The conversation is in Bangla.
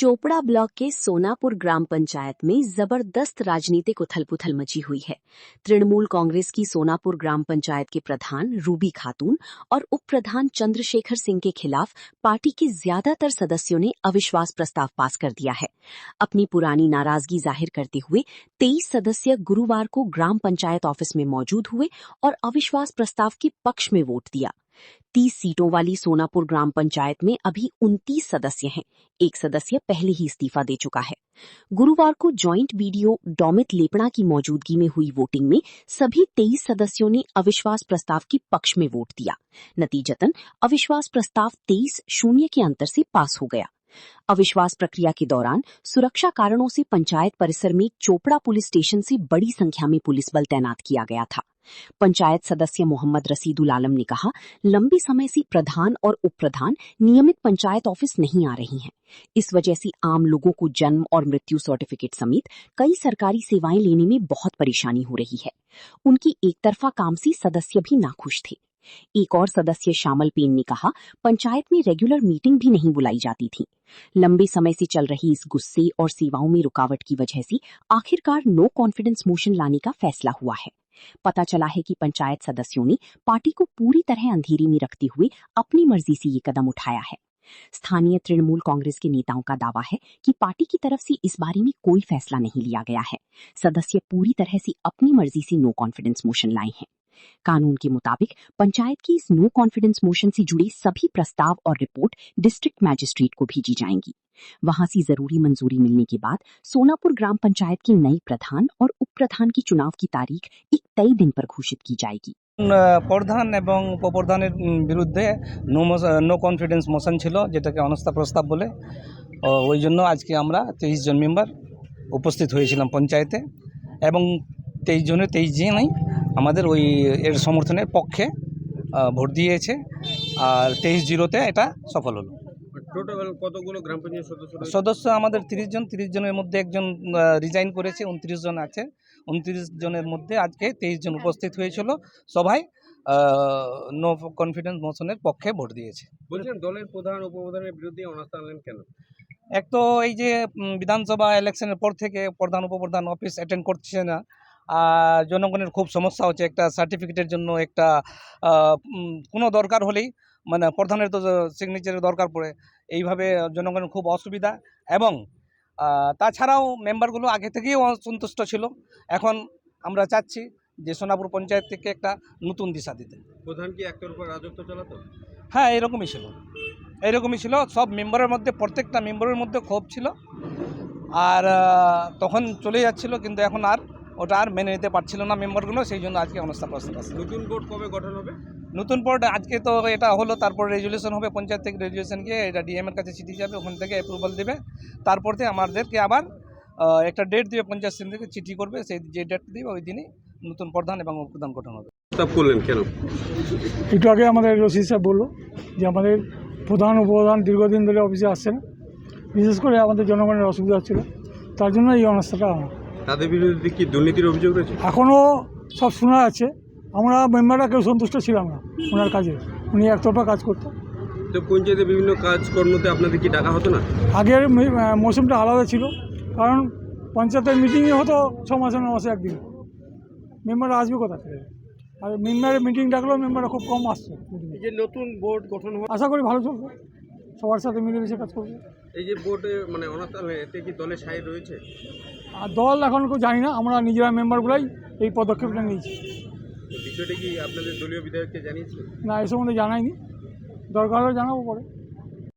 चोपड़ा ब्लॉक के सोनापुर ग्राम पंचायत में जबरदस्त राजनीतिक उथल-पुथल मची हुई है। तृणमूल कांग्रेस की सोनापुर ग्राम पंचायत के प्रधान रूबी खातून और उप प्रधान चंद्रशेखर सिंह के खिलाफ पार्टी के ज्यादातर सदस्यों ने अविश्वास प्रस्ताव पास कर दिया है। अपनी पुरानी नाराजगी जाहिर करते हुए 23 सदस्य गुरुवार को ग्राम पंचायत ऑफिस में मौजूद हुए और अविश्वास प्रस्ताव के पक्ष में वोट दिया। 30 सीटों वाली सोनापुर ग्राम पंचायत में अभी 29 सदस्य हैं। एक सदस्य पहले ही इस्तीफा दे चुका है। गुरुवार को जॉइंट बीडीओ डॉमित लेपड़ा की मौजूदगी में हुई वोटिंग में सभी 23 सदस्यों ने अविश्वास प्रस्ताव के पक्ष में वोट दिया। नतीजतन अविश्वास प्रस्ताव 23-0 के अंतर से पास हो गया। अविश्वास प्रक्रिया के दौरान सुरक्षा कारणों से पंचायत परिसर में चोपड़ा पुलिस स्टेशन से बड़ी संख्या में पुलिस बल तैनात किया गया था। पंचायत सदस्य मोहम्मद रसीदुल आलम ने कहा, लंबे समय से प्रधान और उप प्रधान नियमित पंचायत ऑफिस नहीं आ रही हैं। इस वजह से आम लोगों को जन्म और मृत्यु सर्टिफिकेट समेत कई सरकारी सेवाएं लेने में बहुत परेशानी हो रही है। उनकी एक तरफा काम से सदस्य भी नाखुश थे। एक और सदस्य शामल पेन ने कहा, पंचायत में रेगुलर मीटिंग भी नहीं बुलाई जाती थी। लंबे समय से चल रही इस गुस्से और सेवाओं में रुकावट की वजह से आखिरकार नो कॉन्फिडेंस मोशन लाने का फैसला हुआ है। पता चला है कि पंचायत सदस्यों ने पार्टी को पूरी तरह अंधेरे में रखते हुए अपनी मर्जी से ये कदम उठाया है। स्थानीय तृणमूल कांग्रेस के नेताओं का दावा है कि पार्टी की तरफ से इस बारे में कोई फैसला नहीं लिया गया है। सदस्य पूरी तरह से अपनी मर्जी से नो कॉन्फिडेंस मोशन लाए हैं। कानून के मुताबिक पंचायत की इस नो कॉन्फिडेंस मोशन से जुड़े सभी प्रस्ताव और रिपोर्ट डिस्ट्रिक्ट मैजिस्ट्रेट को भेजी जाएंगी। वहां से जरूरी मंजूरी मिलने के बाद सोनापुर ग्राम पंचायत की नई प्रधान और उप प्रधान की चुनाव की तारीख एक तय दिन पर घोषित की जाएगी। प्रधान एवं उपप्रधाনের বিরুদ্ধে নো কনফিডেন্স মোশন ছিল, যেটাকে অনাস্থা প্রস্তাব বলে। ওই জন্য আজকে আমরা 23 জন মেম্বার উপস্থিত হয়েছিলাম পঞ্চায়েতে এবং 23 জনই আমাদের ওই এর সমর্থনের পক্ষে ভোট দিয়েছে আর 23-0 এটা সফল হলো। টোটাল কতগুলো গ্রাম পঞ্চায়েত সদস্য আমাদের 30 জনের মধ্যে একজন রিজাইন করেছে, 29 জন আছে। 29 জনের মধ্যে আজকে 23 জন উপস্থিত হয়েছিল। সবাই নো কনফিডেন্স মোশনের পক্ষে ভোট দিয়েছে। বলছেন দলের প্রধান উপপ্রধানের বিরুদ্ধে অনাস্থা আনলেন কেন? এক তো এই যে বিধানসভা ইলেকশনের পর থেকে প্রধান উপপ্রধান অফিস অ্যাটেন্ড করছে না, আর জনগণের খুব সমস্যা হচ্ছে। একটা সার্টিফিকেটের জন্য একটা কোনো দরকার হলেই মানে প্রধানের তো সিগনেচারের দরকার পড়ে। এইভাবে জনগণের খুব অসুবিধা এবং তাছাড়াও মেম্বারগুলো আগে থেকেই অসন্তুষ্ট ছিল। এখন আমরা চাচ্ছি যে সোনাপুর পঞ্চায়েত থেকে একটা নতুন দিশা দিতে। প্রধান কি একতরফা রাজত্ব চালাতো? হ্যাঁ, এরকমই ছিল। সব মেম্বারের মধ্যে, প্রত্যেকটা মেম্বারের মধ্যে ক্ষোভ ছিল আর তখন চলে যাচ্ছিল, কিন্তু এখন আর ওটা আর মেনে নিতে পারছিল না মেম্বারগুলো, সেই জন্য আজকে অনাস্থা প্রস্তাব আসছে। নতুন বোর্ড কবে গঠন হবে? নতুন বোর্ড আজকে তো এটা হলো, তারপর রেজুলেশন হবে পঞ্চায়েত থেকে। রেজুলেশন গিয়ে এটা ডিএম এর কাছে চিঠি যাবে, ওখান থেকে অ্যাপ্রুভাল দেবে। তারপর থেকে আমাদেরকে আবার একটা ডেট দিবে, পঞ্চায়েত থেকে চিঠি করবে, সেই যে ডেট দিবে ওই দিনই নতুন প্রধান এবং উপপ্রধান গঠন হবে। প্রস্তাব করলেন কেন? একটু আগে আমাদের রশিদ সাহেব বললো যে আমাদের প্রধান উপপ্রধান দীর্ঘদিন ধরে অফিসে আসছেন, বিশেষ করে আমাদের জনগণের অসুবিধা হচ্ছিল, তার জন্য এই অনাস্থাটা। তাদের বিরুদ্ধে কি দুর্নীতির অভিযোগ রয়েছে? এখনও সব শোনা যাচ্ছে। আমরা মেম্বাররা কেউ সন্তুষ্ট ছিলাম না ওনার কাজে, উনি একতরফা কাজ করতেন। তো পঞ্চায়েতে বিভিন্ন কাজকর্মতে আপনাদের কি ডাকা হতো না? আগের মৌসুমটা আলাদা ছিল, কারণ পঞ্চায়েতের মিটিংয়ে হতো 6 মাসে 9 মাসে একদিন। মেম্বাররা আসবে কোথা থেকে? আর মেম্বারের মিটিং ডাকলেও মেম্বাররা খুব কম আসছে। এই যে নতুন বোর্ড গঠন হবে, আশা করি ভালো চলবে, সবার সাথে মিলেমিশে কাজ করবে। এই যে বোর্ডে মানে অনাস্থা এতে কি দলের সাই রয়েছে? আর দল এখন কেউ জানি না, আমরা নিজেরা মেম্বারগুলাই এই পদক্ষেপটা নিয়েছি। বিষয়টা কি আপনাদের দলীয় বিধায়ককে জানিয়েছে? না, এ সম্বন্ধে জানাইনি, দরকার হলে জানাবো পরে।